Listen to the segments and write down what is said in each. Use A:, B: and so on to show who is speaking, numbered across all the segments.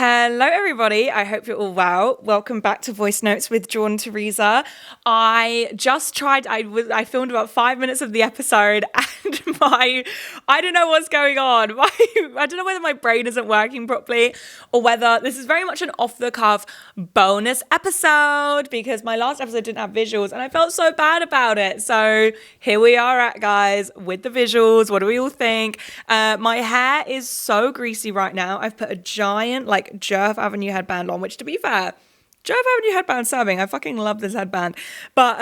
A: Hello, everybody. I hope you're all well. Welcome back to Voicenotes with Jordan Theresa. I just tried, I filmed about 5 minutes of the episode and I don't know what's going on. I don't know whether my brain isn't working properly or whether this is very much an off-the-cuff bonus episode because my last episode didn't have visuals and I felt so bad about it. So here we are guys, with the visuals. What do we all think? My hair is so greasy right now. I've put a giant Jerv Avenue headband on, which to be fair, Jerv Avenue headband serving. I fucking love this headband. But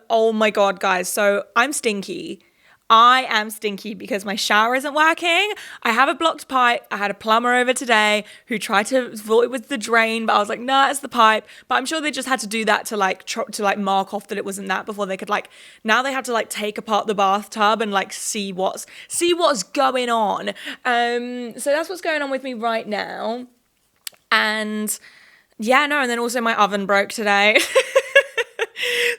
A: oh my god, guys. So I'm stinky. I am stinky because my shower isn't working. I have a blocked pipe. I had a plumber over today who tried to thought it was the drain, but I was like, nah, it's the pipe. But I'm sure they just had to do that to mark off that it wasn't that before they could now they have to take apart the bathtub and see what's going on. So that's what's going on with me right now. And yeah, no, and then also my oven broke today.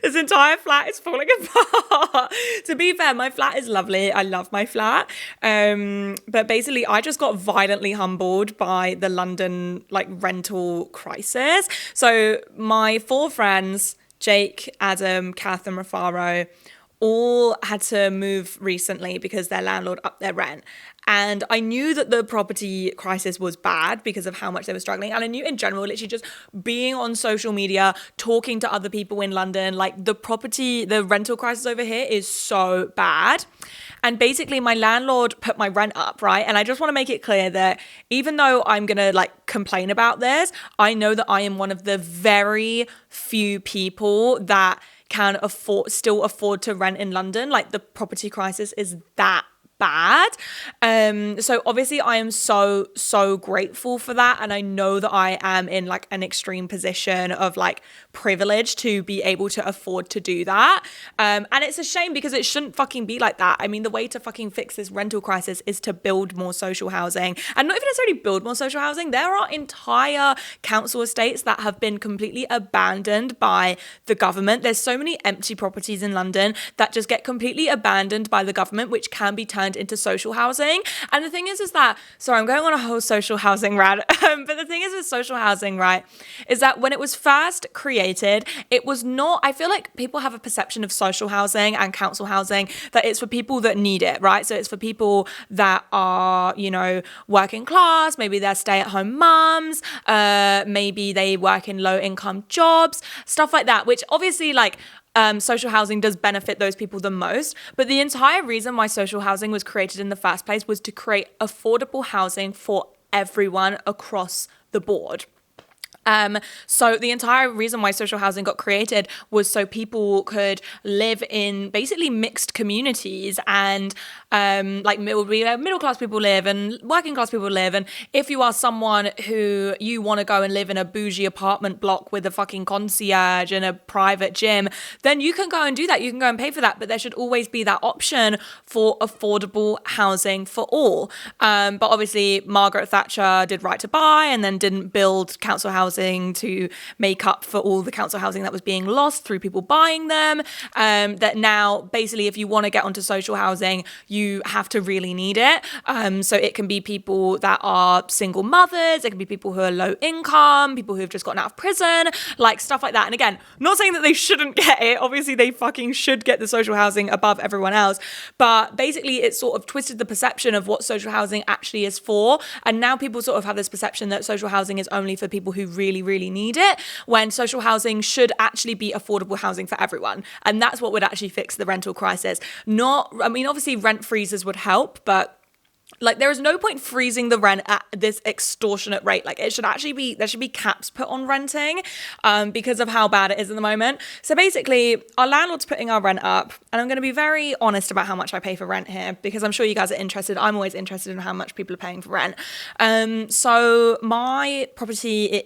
A: This entire flat is falling apart. To be fair, my flat is lovely. I love my flat. But basically, I just got violently humbled by the London rental crisis. So my 4 friends, Jake, Adam, Kath, and Rafaro, all had to move recently because their landlord upped their rent. And I knew that the property crisis was bad because of how much they were struggling. And I knew in general, literally just being on social media, talking to other people in London, the rental crisis over here is so bad. And basically my landlord put my rent up, right? And I just want to make it clear that even though I'm going to complain about this, I know that I am one of the very few people that can still afford to rent in London. The property crisis is that bad. So obviously I am so grateful for that. And I know that I am in an extreme position of privilege to be able to afford to do that. And it's a shame because it shouldn't fucking be like that. I mean, the way to fucking fix this rental crisis is to build more social housing, and not even necessarily build more social housing. There are entire council estates that have been completely abandoned by the government. There's so many empty properties in London that just get completely abandoned by the government, which can be turned into social housing. And the thing is that, sorry, I'm going on a whole social housing rant, but the thing is with social housing, right, is that when it was first created, it was not, I feel like people have a perception of social housing and council housing that it's for people that need it, right? So it's for people that are, working class, maybe they're stay-at-home mums, maybe they work in low-income jobs, stuff like that, which obviously social housing does benefit those people the most. But the entire reason why social housing was created in the first place was to create affordable housing for everyone across the board. So the entire reason why social housing got created was so people could live in basically mixed communities, and middle class people live and working class people live. And if you are someone who you want to go and live in a bougie apartment block with a fucking concierge and a private gym, then you can go and do that. You can go and pay for that. But there should always be that option for affordable housing for all. But obviously Margaret Thatcher did Right to Buy and then didn't build council housing to make up for all the council housing that was being lost through people buying them. That now basically if you want to get onto social housing, you have to really need it. So it can be people that are single mothers, it can be people who are low income, people who have just gotten out of prison, stuff like that. And again, not saying that they shouldn't get it. Obviously they fucking should get the social housing above everyone else. But basically it sort of twisted the perception of what social housing actually is for. And now people sort of have this perception that social housing is only for people who really need it, when social housing should actually be affordable housing for everyone. And that's what would actually fix the rental crisis. Obviously rent freezes would help, but there is no point freezing the rent at this extortionate rate. It should actually be, there should be caps put on renting because of how bad it is at the moment. So basically, our landlord's putting our rent up, and I'm going to be very honest about how much I pay for rent here because I'm sure you guys are interested. I'm always interested in how much people are paying for rent. So my property,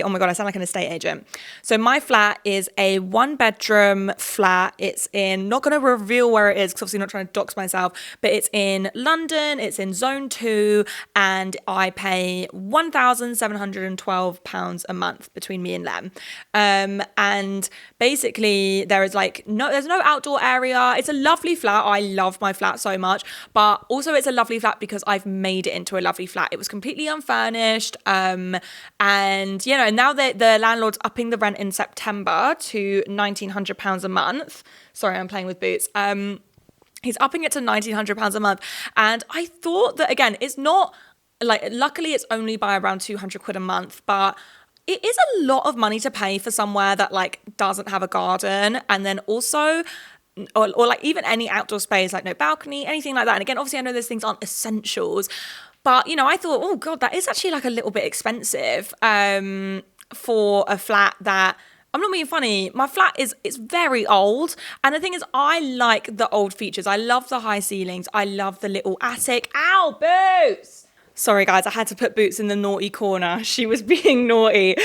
A: oh my God, I sound like an estate agent. So my flat is a 1-bedroom flat. It's in, not going to reveal where it is because obviously I'm not trying to dox myself, but it's in London, it's in zone 2, and I pay £1,712 a month between me and Lem. And basically there's no outdoor area. It's a lovely flat. I love my flat so much, but also it's a lovely flat because I've made it into a lovely flat. It was completely unfurnished. And now the landlord's upping the rent in September to £1,900 a month. Sorry, I'm playing with boots. He's upping it to £1,900 a month. And I thought that, again, it's not luckily it's only by around £200 a month, but it is a lot of money to pay for somewhere that doesn't have a garden, and then also or even any outdoor space, no balcony, anything like that. And again, obviously I know those things aren't essentials, but I thought, oh God, that is actually a little bit expensive for a flat that, I'm not being funny, my flat it's very old. And the thing is, I like the old features. I love the high ceilings. I love the little attic. Ow, Boots! Sorry guys, I had to put Boots in the naughty corner. She was being naughty.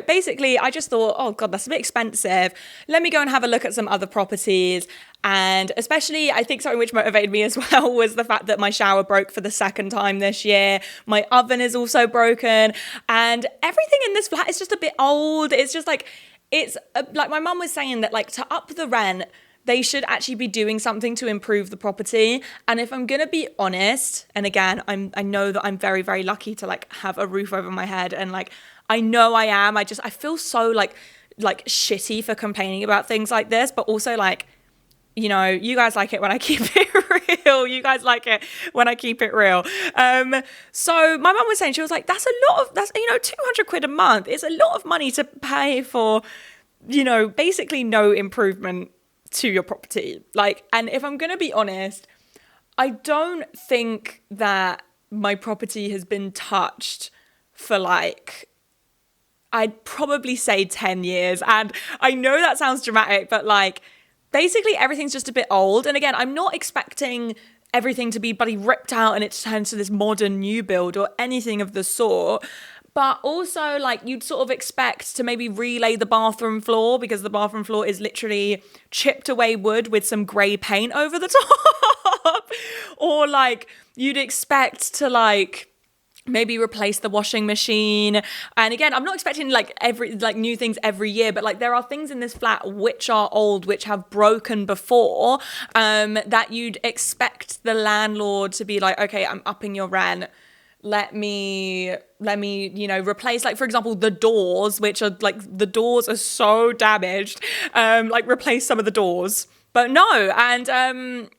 A: Basically I just thought, oh God, that's a bit expensive. Let me go and have a look at some other properties. And especially, I think something which motivated me as well was the fact that my shower broke for the second time this year. My oven is also broken. And everything in this flat is just a bit old. It's just my mum was saying that to up the rent, they should actually be doing something to improve the property. And if I'm going to be honest, and again, I know that I'm very, very lucky to have a roof over my head. And I know I am. I feel so shitty for complaining about things like this, but also you guys like it when I keep it real. You guys like it when I keep it real. So my mum was saying, she was like, that's £200 a month. It's a lot of money to pay for, basically no improvement to your property. And if I'm going to be honest, I don't think that my property has been touched for I'd probably say 10 years. And I know that sounds dramatic, but basically everything's just a bit old. And again, I'm not expecting everything to be bloody ripped out and it turns to this modern new build or anything of the sort. But also, you'd sort of expect to maybe relay the bathroom floor, because the bathroom floor is literally chipped away wood with some grey paint over the top. Or, you'd expect to, maybe replace the washing machine. And again, I'm not expecting, every new things every year, but, there are things in this flat which are old, which have broken before, that you'd expect the landlord to be okay, I'm upping your rent. Let me, replace, for example, the doors, which are the doors are so damaged, replace some of the doors. But no, and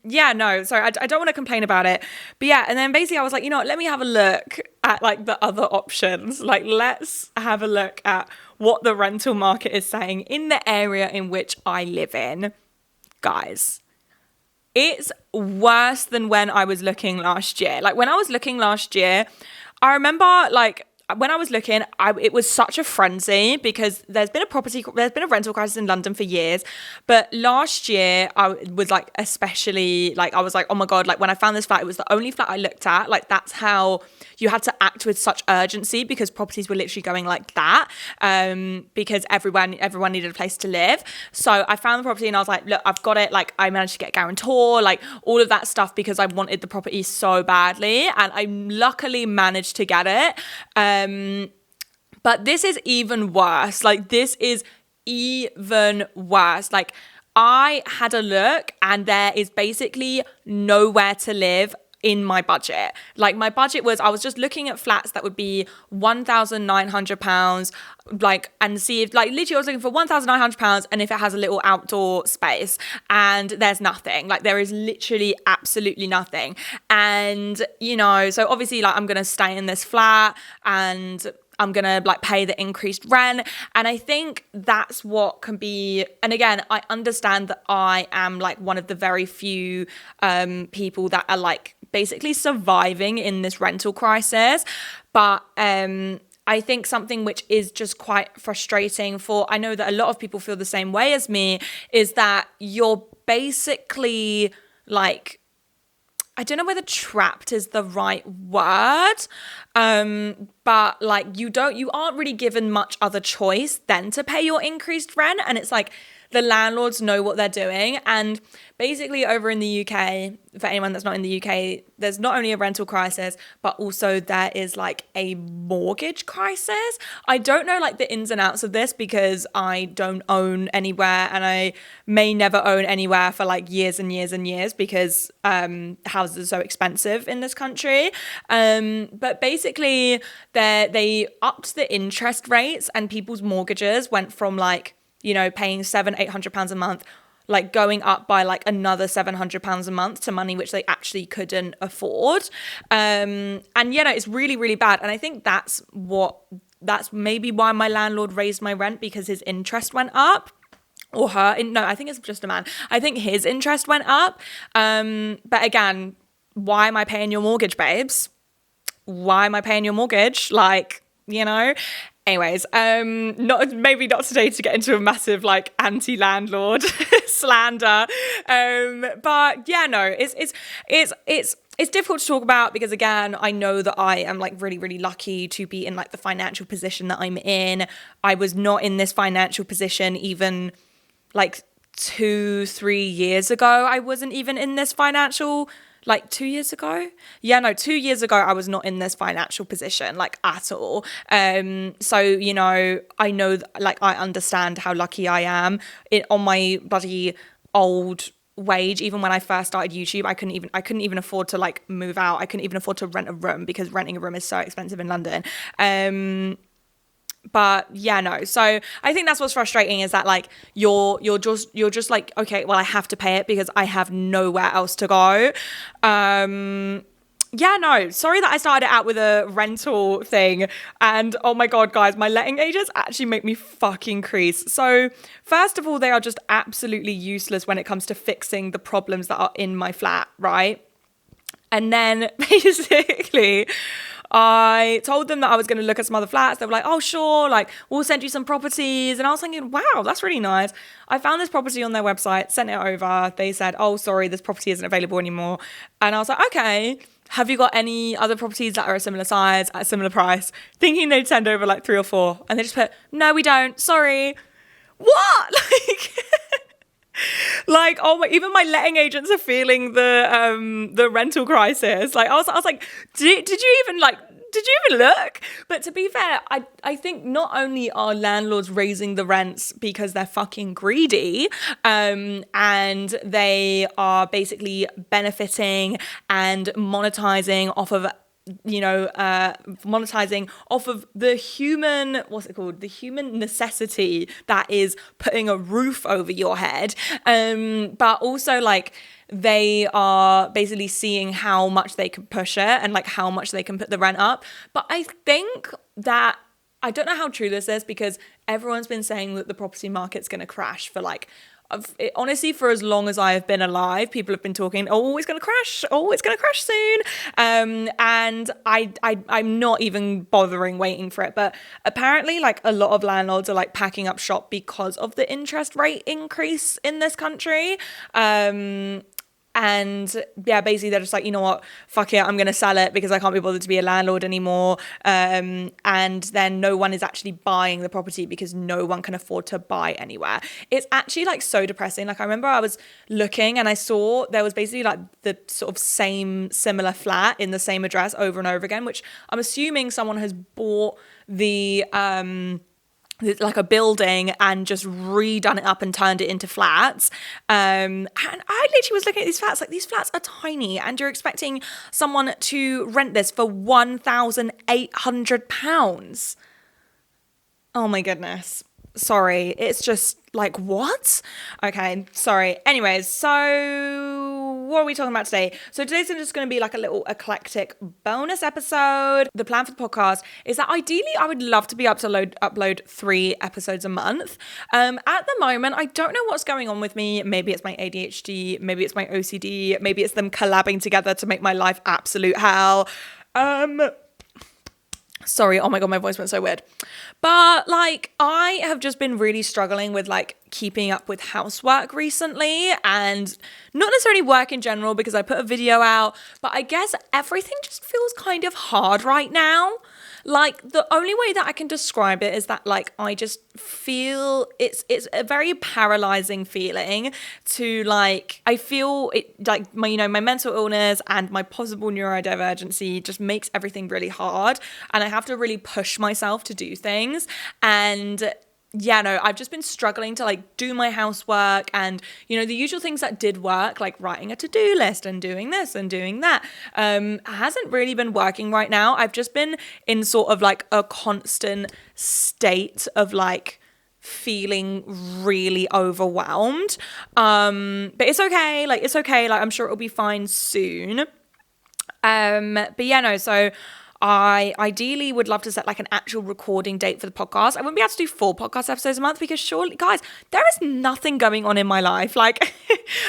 A: no, sorry, I don't want to complain about it. But yeah, and then basically I was let me have a look at the other options. Let's have a look at what the rental market is saying in the area in which I live in. Guys, it's worse than when I was looking last year. When I was looking last year, I remember when I was looking, it was such a frenzy because there's been a rental crisis in London for years. But last year, I was especially I was oh my God, when I found this flat, it was the only flat I looked at. That's how you had to act with such urgency, because properties were literally going like that, because everyone needed a place to live. So I found the property and I was look, I've got it. I managed to get a guarantor, all of that stuff, because I wanted the property so badly, and I luckily managed to get it. But this is even worse. This is even worse. I had a look and there is basically nowhere to live in my budget. My budget was, I was just looking at flats that would be £1,900, and see if, literally I was looking for £1,900 and if it has a little outdoor space, and there's nothing. There is literally absolutely nothing. And, so obviously, I'm going to stay in this flat and I'm going to pay the increased rent. And I think that's what can be, and again, I understand that I am one of the very few people that are basically surviving in this rental crisis. But I think something which is just quite frustrating I know that a lot of people feel the same way as me, is that you're basically I don't know whether trapped is the right word, but you aren't really given much other choice than to pay your increased rent. And it's the landlords know what they're doing. And basically over in the UK, for anyone that's not in the UK, there's not only a rental crisis, but also there is like a mortgage crisis. I don't know like the ins and outs of this because I don't own anywhere, and I may never own anywhere for like years and years and years because houses are so expensive in this country. But basically they upped the interest rates, and people's mortgages went from like, you know, paying £700-800 a month, like going up by like another £700 a month to money which they actually couldn't afford. And you know, it's really, really bad. And I think that's maybe why my landlord raised my rent, because his interest went up. Or her, no, I think it's just a man. I think his interest went up. But again, why am I paying your mortgage, babes? Why am I paying your mortgage? Like, you know. Anyways, maybe not today to get into a massive like anti-landlord slander. But yeah, no, it's difficult to talk about because again, I know that I am like really, really lucky to be in like the financial position that I'm in. I was not in this financial position even like 2-3 years ago. I wasn't even in this financial, like 2 years ago. 2 years ago, I was not in this financial position, like at all. So, you know, I know, like, I understand how lucky I am. On my bloody old wage, even when I first started YouTube, I couldn't even afford to like move out. I couldn't even afford to rent a room because renting a room is so expensive in London. But yeah, no. So I think that's what's frustrating, is that like you're just like, okay, well, I have to pay it because I have nowhere else to go. Yeah, no, sorry that I started out with a rental thing. And oh my God, guys, my letting agents actually make me fucking crease. So first of all, they are just absolutely useless when it comes to fixing the problems that are in my flat, right? And then basically I told them that I was going to look at some other flats. They were like, oh, sure, like, we'll send you some properties. And I was thinking, wow, that's really nice. I found this property on their website, sent it over. They said, oh, sorry, this property isn't available anymore. And I was like, okay, have you got any other properties that are a similar size at a similar price? Thinking they'd send over like 3 or 4. And they just put, no, we don't. Sorry. What? Like, oh my, even my letting agents are feeling the rental crisis. Like, I was like, did you even look? But to be fair, I think not only are landlords raising the rents because they're fucking greedy, and they are basically benefiting and monetizing off of the human, what's it called? The human necessity that is putting a roof over your head. But also like they are basically seeing how much they can push it and like how much they can put the rent up. But I think that, I don't know how true this is because everyone's been saying that the property market's going to crash for like, honestly, for as long as I have been alive, people have been talking, oh, it's going to crash. Oh, it's going to crash soon. And I'm not even bothering waiting for it. But apparently, like, a lot of landlords are like packing up shop because of the interest rate increase in this country. And yeah, basically they're just like, you know what, fuck it, I'm going to sell it because I can't be bothered to be a landlord anymore. And then no one is actually buying the property because no one can afford to buy anywhere. It's actually like so depressing. Like I remember I was looking and I saw there was basically like the sort of similar flat in the same address over and over again, which I'm assuming someone has bought like a building and just redone it up and turned it into flats. And I literally was looking at these flats, like these flats are tiny and you're expecting someone to rent this for £1,800. Oh my goodness. Sorry. It's just like, what? Okay, sorry. Anyways, so what are we talking about today? So today's just going to be like a little eclectic bonus episode. The plan for the podcast is that ideally I would love to be able to upload 3 episodes a month. At the moment, I don't know what's going on with me. Maybe it's my ADHD, maybe it's my OCD, maybe it's them collabing together to make my life absolute hell. Sorry, oh my God, my voice went so weird. But like, I have just been really struggling with like keeping up with housework recently, and not necessarily work in general because I put a video out, but I guess everything just feels kind of hard right now. Like, the only way that I can describe it is that, like, I just feel it's a very paralyzing feeling to, like, I feel it, like, my mental illness and my possible neurodivergency just makes everything really hard, and I have to really push myself to do things. And yeah, no, I've just been struggling to, like, do my housework and, the usual things that did work, like writing a to-do list and doing this and doing that, hasn't really been working right now. I've just been in sort of like a constant state of, like, feeling really overwhelmed. But it's okay. Like, I'm sure it'll be fine soon. But yeah, no, so I ideally would love to set, like, an actual recording date for the podcast. I wouldn't be able to do 4 podcast episodes a month because, surely, guys, there is nothing going on in my life. Like,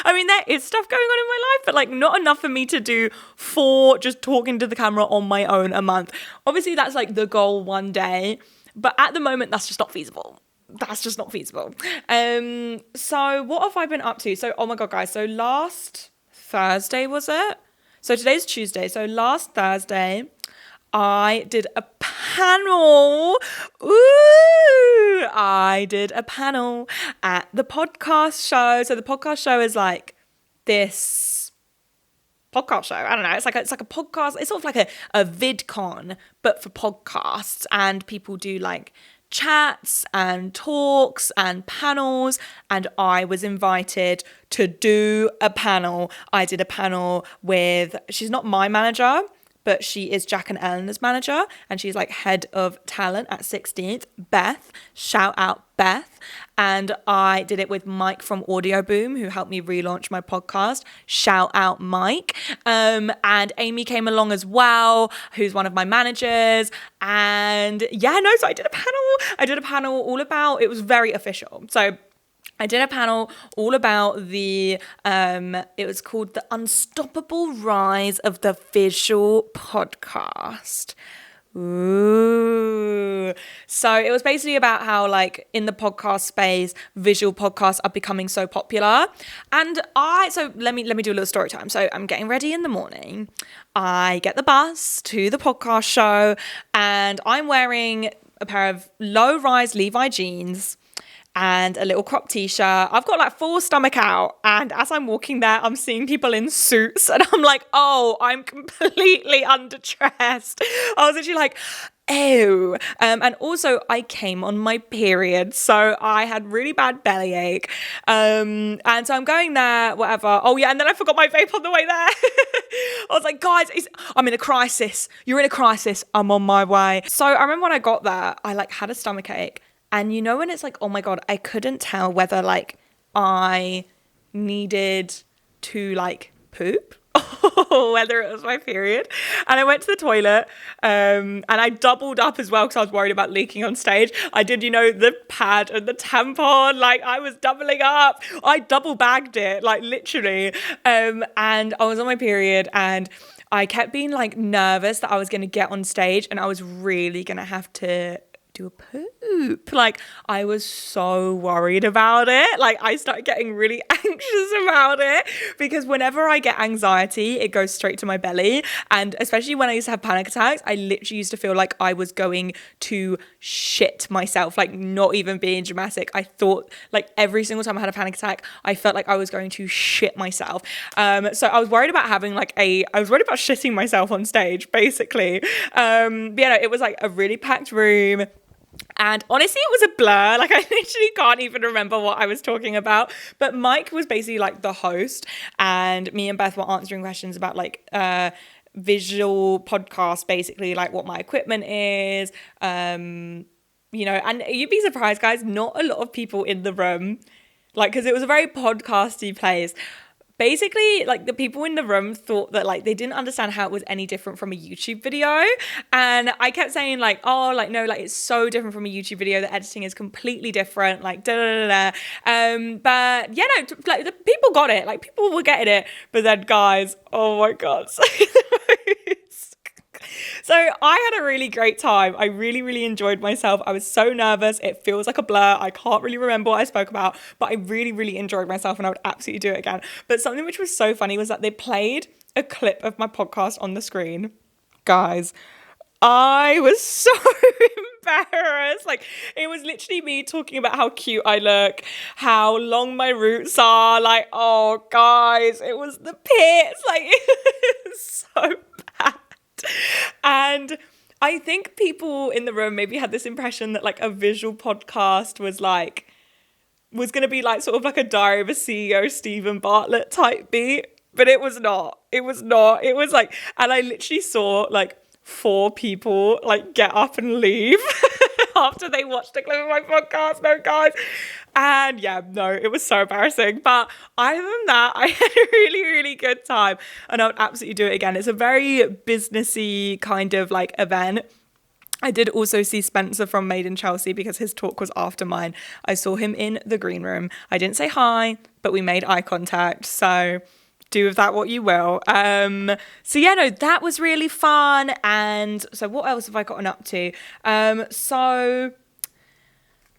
A: I mean, there is stuff going on in my life, but, like, not enough for me to do 4 just talking to the camera on my own a month. Obviously, that's, like, the goal one day, but at the moment, that's just not feasible. So what have I been up to? So, oh my God, guys. So last Thursday, was it? So today's Tuesday. So last Thursday, I did a panel. I did a panel at the podcast show. So the podcast show is like this podcast show. I don't know. It's like a podcast. It's sort of like a VidCon, but for podcasts. And people do, like, chats and talks and panels, and I was invited to do a panel. I did a panel with, she's not my manager, but she is Jack and Eleanor's manager, and she's, like, head of talent at 16th, Beth. Shout out Beth. And I did it with Mike from Audio Boom, who helped me relaunch my podcast. Shout out Mike. And Amy came along as well, who's one of my managers. And yeah, no, so I did a panel all about, it was very official. So I did a panel all about it was called The Unstoppable Rise of the Visual Podcast. Ooh. So it was basically about how, like, in the podcast space, visual podcasts are becoming so popular. And so let me do a little story time. So I'm getting ready in the morning. I get the bus to the podcast show, and I'm wearing a pair of low-rise Levi jeans and a little crop t-shirt. I've got, like, full stomach out, and as I'm walking there, I'm seeing people in suits, and I'm like, oh, I'm completely underdressed. I was actually like, ew. And also, I came on my period, so I had really bad bellyache. And so I'm going there, whatever. Oh yeah, and then I forgot my vape on the way there. I was like, guys, I'm in a crisis. You're in a crisis. I'm on my way. So I remember when I got there, I, like, had a stomach ache. And when it's like, oh my God, I couldn't tell whether, like, I needed to, like, poop or whether it was my period. And I went to the toilet and I doubled up as well because I was worried about leaking on stage. I did, the pad and the tampon, like, I was doubling up. I double bagged it, like, literally. And I was on my period, and I kept being, like, nervous that I was going to get on stage and I was really going to have to do a poop. Like, I was so worried about it. Like, I started getting really anxious about it because whenever I get anxiety, it goes straight to my belly. And especially when I used to have panic attacks, I literally used to feel like I was going to shit myself, like, not even being dramatic. I thought, like, every single time I had a panic attack, I felt like I was going to shit myself. So I was worried about having, like, I was worried about shitting myself on stage, basically. But yeah, no, it was, like, a really packed room. And honestly, it was a blur. Like, I literally can't even remember what I was talking about. But Mike was basically, like, the host, and me and Beth were answering questions about, like, visual podcasts, basically, like, what my equipment is, and you'd be surprised, guys, not a lot of people in the room, like, because it was a very podcasty place. Basically, like, the people in the room thought that, like, they didn't understand how it was any different from a YouTube video. And I kept saying, like, oh, like, no, like, it's so different from a YouTube video. The editing is completely different, like, da-da-da-da. But, yeah, no, like, the people got it. Like, people were getting it. But then, guys, oh, my God. So I had a really great time. I really, really enjoyed myself. I was so nervous. It feels like a blur. I can't really remember what I spoke about, but I really, really enjoyed myself and I would absolutely do it again. But something which was so funny was that they played a clip of my podcast on the screen. Guys, I was so embarrassed. Like, it was literally me talking about how cute I look, how long my roots are. Like, oh, guys, it was the pits. Like, it was so bad. And I think people in the room maybe had this impression that like a visual podcast was going to be like sort of like a Diary of a CEO Stephen Bartlett type beat, but it was not. It was not. It was like, and I literally saw like 4 people like get up and leave after they watched a clip of my podcast. No, guys. And yeah, no, it was so embarrassing. But other than that, I had a really, really good time, and I would absolutely do it again. It's a very businessy kind of like event. I did also see Spencer from Made in Chelsea because his talk was after mine. I saw him in the green room. I didn't say hi, but we made eye contact. So do with that what you will. So yeah, no, that was really fun. And so what else have I gotten up to? So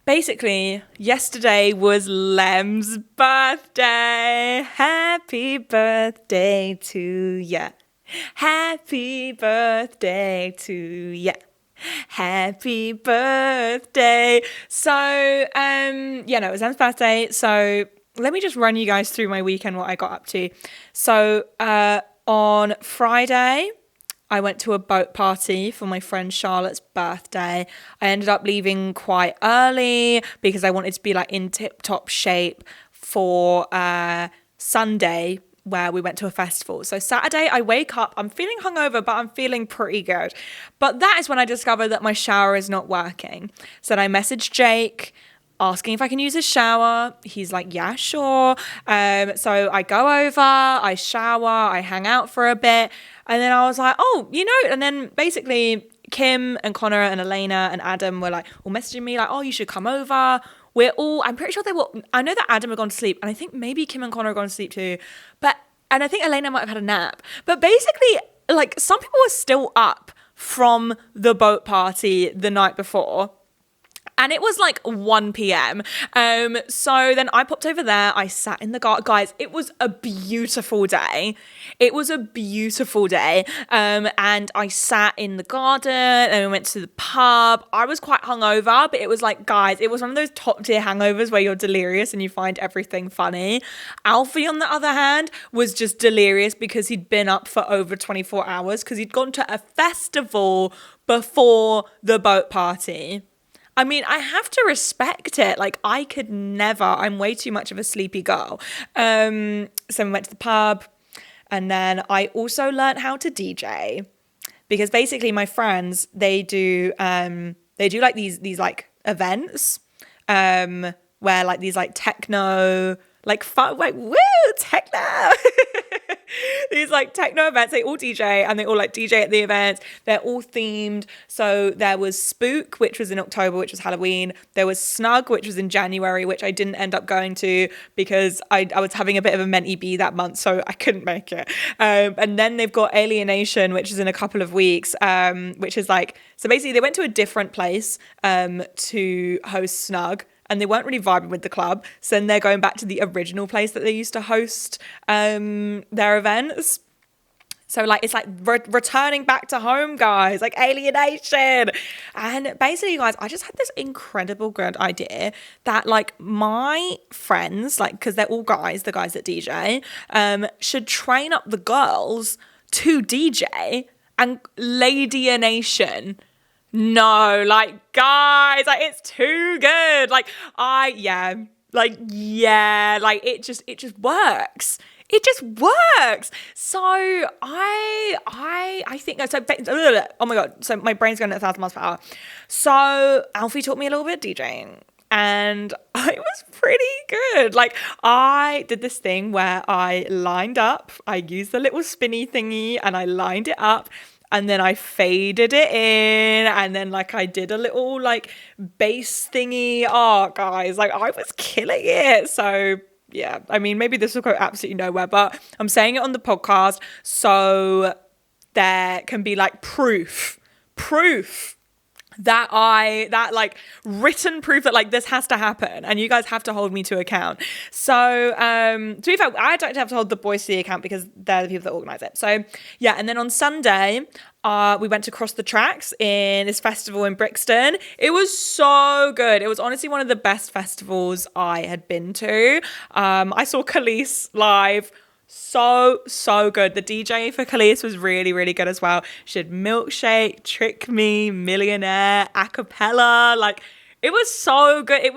A: basically, yesterday was Lem's birthday. Happy birthday to ya. Happy birthday to ya. Happy birthday. So, yeah, no, it was Em's birthday. So let me just run you guys through my weekend, what I got up to. So, on Friday, I went to a boat party for my friend Charlotte's birthday. I ended up leaving quite early because I wanted to be like in tip-top shape for Sunday, where we went to a festival. So Saturday, I wake up, I'm feeling hungover, but I'm feeling pretty good. But that is when I discovered that my shower is not working. So then I messaged Jake asking if I can use his shower. He's like, yeah, sure. So I go over, I shower, I hang out for a bit. And then I was like, oh, you know, and then basically Kim and Connor and Elena and Adam were like, all messaging me like, oh, you should come over. I'm pretty sure I know that Adam had gone to sleep, and I think maybe Kim and Connor had gone to sleep too. And I think Elena might have had a nap. But basically, like, some people were still up from the boat party the night before. And it was like 1 p.m. So then I popped over there. I sat in the garden. Guys, it was a beautiful day. It was a beautiful day. And I sat in the garden and we went to the pub. I was quite hungover, but it was like, guys, it was one of those top tier hangovers where you're delirious and you find everything funny. Alfie, on the other hand, was just delirious because he'd been up for over 24 hours because he'd gone to a festival before the boat party. I mean, I have to respect it. Like, I could never. I'm way too much of a sleepy girl. So we went to the pub, and then I also learned how to DJ because basically my friends, they do like these like events where like these like techno, like fun, like woo, techno. These like techno events, they all DJ and they all like DJ at the events. They're all themed. So there was Spook, which was in October, which was Halloween. There was Snug, which was in January, which I didn't end up going to because I was having a bit of a mentee bee that month, so I couldn't make it. And then they've got Alienation, which is in a couple of weeks, which is like, so basically they went to a different place to host Snug. And they weren't really vibing with the club. So then they're going back to the original place that they used to host their events. So like, it's like returning back to home, guys, like Alienation. And basically, guys, I just had this incredible good idea that like my friends, like, because they're all guys, the guys that DJ, should train up the girls to DJ and Ladionation. No, like, guys, like, it's too good. Like, it just works. It just works. So I think so. Oh my God. So my brain's going at 1,000 miles per hour. So Alfie taught me a little bit of DJing. And I was pretty good. Like, I did this thing where I lined up. I used the little spinny thingy and I lined it up. And then I faded it in, and then like I did a little like bass thingy. Oh, guys, like I was killing it. So yeah, I mean, maybe this will go absolutely nowhere, but I'm saying it on the podcast so there can be like proof that like written proof that like this has to happen and you guys have to hold me to account. So to be fair, I don't have to hold the boys to the account because they're the people that organize it. So yeah, and then on Sunday We went to Cross the Tracks in this festival in Brixton. It was so good. It was honestly one of the best festivals I had been to. I saw Khalees live. So good. The DJ for Khalees was really, really good as well. She had Milkshake, Trick Me, Millionaire, Acapella. Like, it was so good. It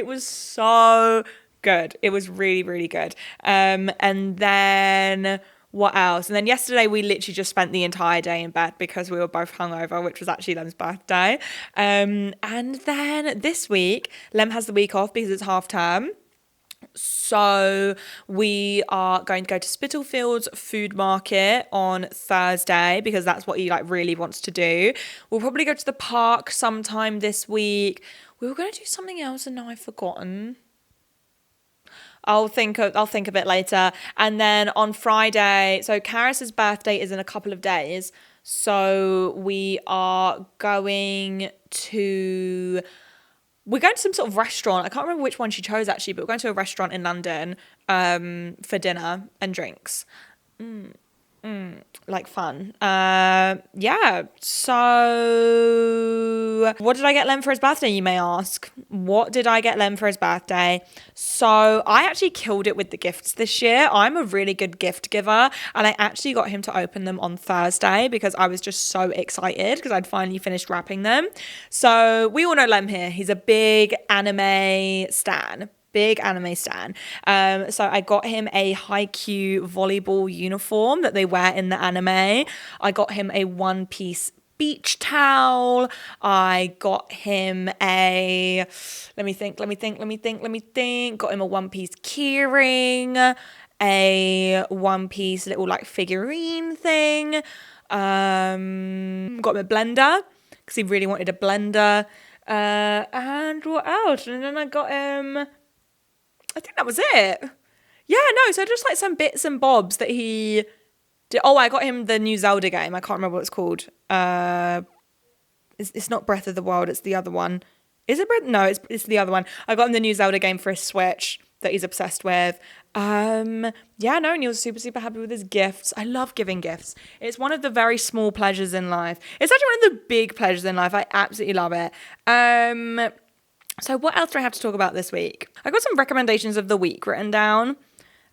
A: was so good. It was really, really good. And then what else? And then yesterday we literally just spent the entire day in bed because we were both hungover, which was actually Lem's birthday. And then this week, Lem has the week off because it's half term. So we are going to go to Spitalfields Food Market on Thursday because that's what he like really wants to do. We'll probably go to the park sometime this week. We were going to do something else and now I've forgotten. I'll think of it later. And then on Friday, so Karis's birthday is in a couple of days. So we're going to some sort of restaurant. I can't remember which one she chose actually, but we're going to a restaurant in London for dinner and drinks. Like fun. Yeah. So what did I get Lem for his birthday, you may ask? What did I get Lem for his birthday? So I actually killed it with the gifts this year. I'm a really good gift giver and I actually got him to open them on Thursday because I was just so excited because I'd finally finished wrapping them. So we all know Lem here. He's a big anime stan. So I got him a Haikyuu volleyball uniform that they wear in the anime. I got him a one-piece beach towel. I got him a, got him a one-piece keyring, a one-piece little like figurine thing. Got him a blender because he really wanted a blender. And what else? And then I got him, I think that was it. Yeah, no, so just like some bits and bobs that he did. Oh, I got him the new Zelda game. I can't remember what it's called. It's not Breath of the Wild, it's the other one. Is it Breath? No, it's the other one. I got him the new Zelda game for his Switch that he's obsessed with. And he was super, super happy with his gifts. I love giving gifts. It's one of the very small pleasures in life. It's actually one of the big pleasures in life. I absolutely love it. So what else do I have to talk about this week? I got some recommendations of the week written down.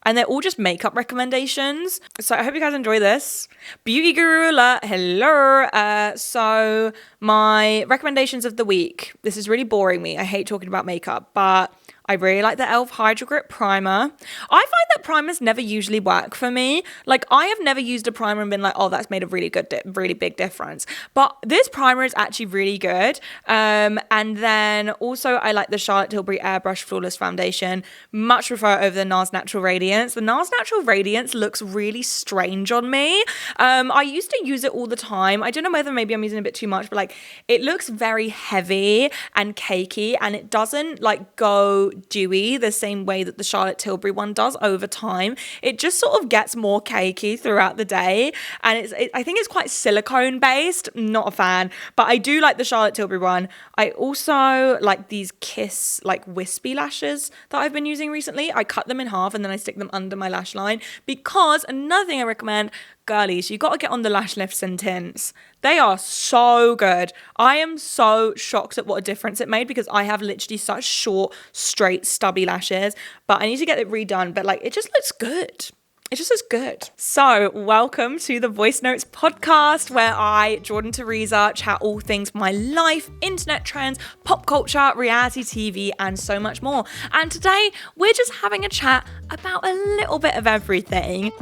A: And they're all just makeup recommendations. So I hope you guys enjoy this. Beauty guru alert, hello. So my recommendations of the week. This is really boring me. I hate talking about makeup, but I really like the e.l.f. Hydro Grip Primer. I find that primers never usually work for me. Like, I have never used a primer and been like, oh, that's made a really big difference. But this primer is actually really good. And then also I like the Charlotte Tilbury Airbrush Flawless Foundation. Much prefer it over the NARS Natural Radiance. The NARS Natural Radiance looks really strange on me. I used to use it all the time. I don't know whether maybe I'm using a bit too much, but like, it looks very heavy and cakey and it doesn't like go dewy the same way that the Charlotte Tilbury one does over time. It just sort of gets more cakey throughout the day, and I think it's quite silicone based. Not a fan, but I do like the Charlotte Tilbury one. I also like these Kiss like wispy lashes that I've been using recently. I cut them in half and then I stick them under my lash line because another thing I recommend, girlies, you got to get on the lash lifts and tints. They are so good. I am so shocked at what a difference it made because I have literally such short, straight, stubby lashes, but I need to get it redone. But like, it just looks good. It just looks good. So welcome to the Voicenotes podcast where I, Jordan Theresa, chat all things my life, internet trends, pop culture, reality TV, and so much more. And today we're just having a chat about a little bit of everything.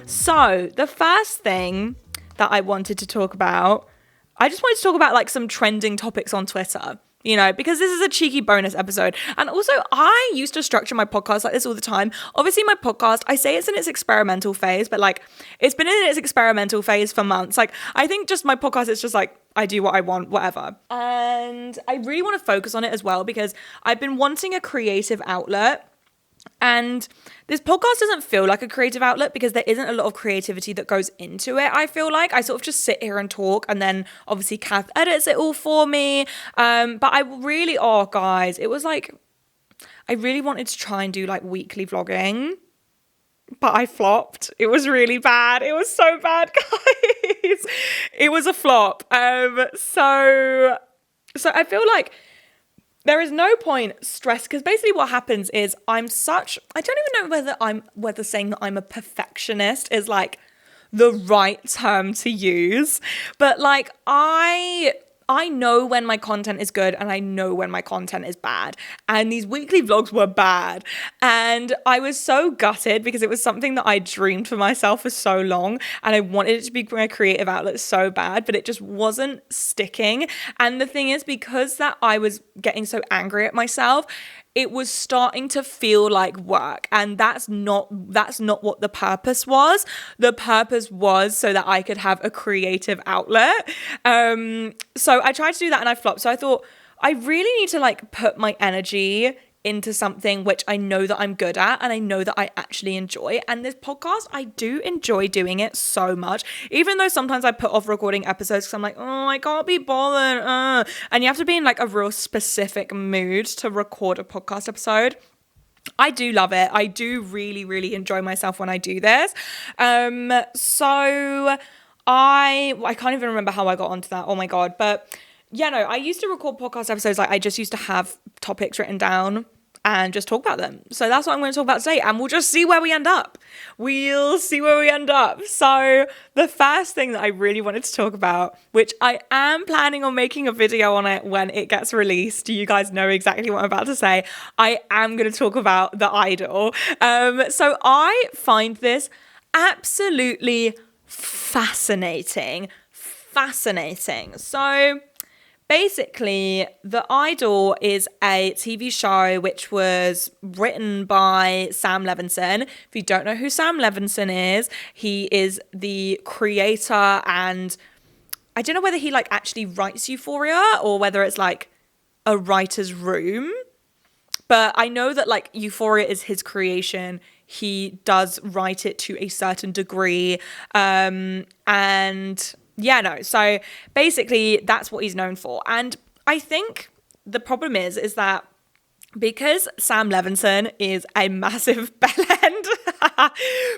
A: So the first thing that I wanted to talk about, I just wanted to talk about like some trending topics on Twitter, you know, because this is a cheeky bonus episode. And also I used to structure my podcast like this all the time. Obviously my podcast, I say it's in its experimental phase, but like it's been in its experimental phase for months. Like I think just my podcast, it's just like, I do what I want, whatever. And I really want to focus on it as well because I've been wanting a creative outlet. And this podcast doesn't feel like a creative outlet because there isn't a lot of creativity that goes into it. I feel like I sort of just sit here and talk and then obviously Kath edits it all for me. But I really, guys, it was like, I really wanted to try and do like weekly vlogging. but I flopped. It was really bad. It was so bad, guys. It was a flop. So I feel like there is no point stress, because basically what happens is I don't even know whether saying that I'm a perfectionist is like the right term to use, but like I know when my content is good and I know when my content is bad. And these weekly vlogs were bad. And I was so gutted because it was something that I dreamed for myself for so long. And I wanted it to be my creative outlet so bad, but it just wasn't sticking. And the thing is, because that I was getting so angry at myself, it was starting to feel like work, and that's not what the purpose was. The purpose was so that I could have a creative outlet. So I tried to do that and I flopped. So I thought I really need to like put my energy into something which I know that I'm good at and I know that I actually enjoy. And this podcast, I do enjoy doing it so much, even though sometimes I put off recording episodes because I'm like, oh, I can't be bothered. And you have to be in like a real specific mood to record a podcast episode. I do love it. I do really, really enjoy myself when I do this. So I can't even remember how I got onto that. Oh my God. But yeah, no, I used to record podcast episodes. Like I just used to have topics written down and just talk about them. So that's what I'm going to talk about today. And we'll just see where we end up. We'll see where we end up. So the first thing that I really wanted to talk about, which I am planning on making a video on it when it gets released. You guys know exactly what I'm about to say. I am going to talk about The Idol. So I find this absolutely fascinating. So basically, The Idol is a TV show which was written by Sam Levinson. If you don't know who Sam Levinson is, he is the creator, and I don't know whether he like actually writes Euphoria or whether it's like a writer's room, but I know that like Euphoria is his creation. He does write it to a certain degree, and yeah, no. So basically that's what he's known for. And I think the problem is that because Sam Levinson is a massive bellend,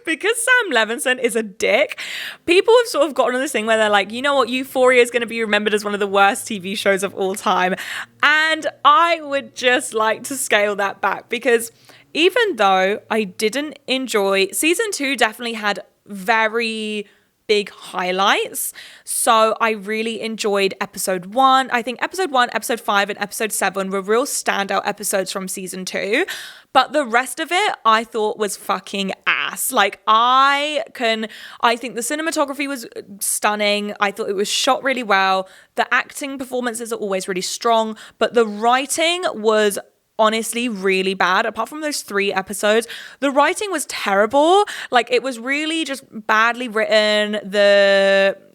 A: because Sam Levinson is a dick, people have sort of gotten on this thing where they're like, you know what, Euphoria is going to be remembered as one of the worst TV shows of all time. And I would just like to scale that back, because even though I didn't enjoy, season 2 definitely had very big highlights. So I really enjoyed episode 1. I think episode 1, episode 5, and episode 7 were real standout episodes from season 2. But the rest of it I thought was fucking ass. Like I think the cinematography was stunning. I thought it was shot really well. The acting performances are always really strong, but the writing was honestly really bad. Apart from those 3 episodes, the writing was terrible. Like it was really just badly written. It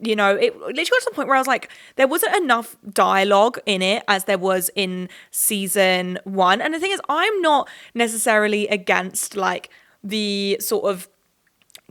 A: literally got to the point where I was like, there wasn't enough dialogue in it as there was in season 1. And the thing is, I'm not necessarily against like the sort of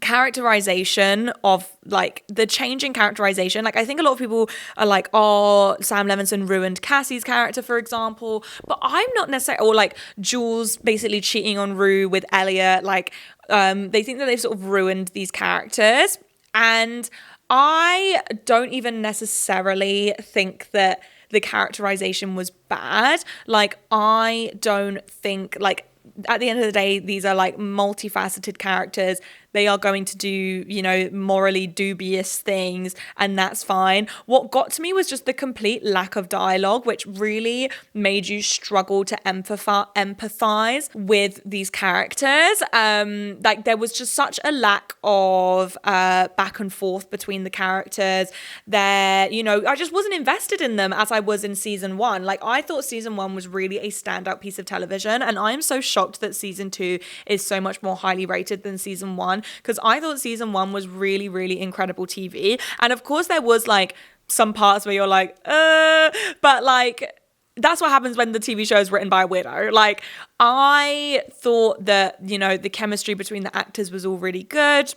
A: characterization of like the change in characterization. Like I think a lot of people are like, oh, Sam Levinson ruined Cassie's character, for example, but I'm not necessarily, or like Jules basically cheating on Rue with Elliot. Like they think that they've sort of ruined these characters, and I don't even necessarily think that the characterization was bad. Like I don't think, like, at the end of the day, these are like multifaceted characters. They are going to do, morally dubious things, and that's fine. What got to me was just the complete lack of dialogue, which really made you struggle to empathize with these characters. Like there was just such a lack of back and forth between the characters. I just wasn't invested in them as I was in season 1. Like I thought season 1 was really a standout piece of television, and I am so shocked that season 2 is so much more highly rated than season 1, because I thought season 1 was really, really incredible TV. And of course there was like some parts where you're like, but like that's what happens when the TV show is written by a weirdo. Like I thought that, the chemistry between the actors was all really good.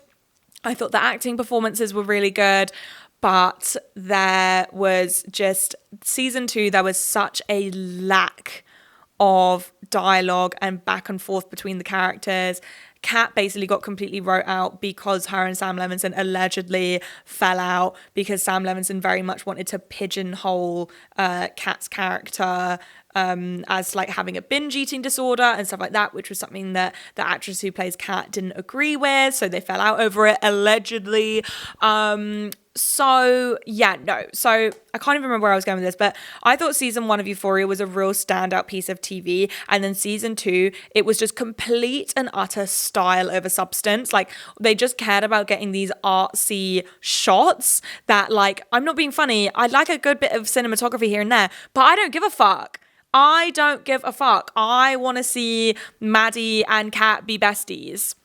A: I thought the acting performances were really good. But there was just season 2, there was such a lack of dialogue and back and forth between the characters. Kat basically got completely wrote out because her and Sam Levinson allegedly fell out because Sam Levinson very much wanted to pigeonhole Kat's character as like having a binge eating disorder and stuff like that, which was something that the actress who plays Kat didn't agree with. So they fell out over it, allegedly. So I can't even remember where I was going with this, but I thought season 1 of Euphoria was a real standout piece of TV. And then season 2, it was just complete and utter style over substance. Like, they just cared about getting these artsy shots that, like, I'm not being funny, I like a good bit of cinematography here and there, but I don't give a fuck. I don't give a fuck. I want to see Maddie and Kat be besties.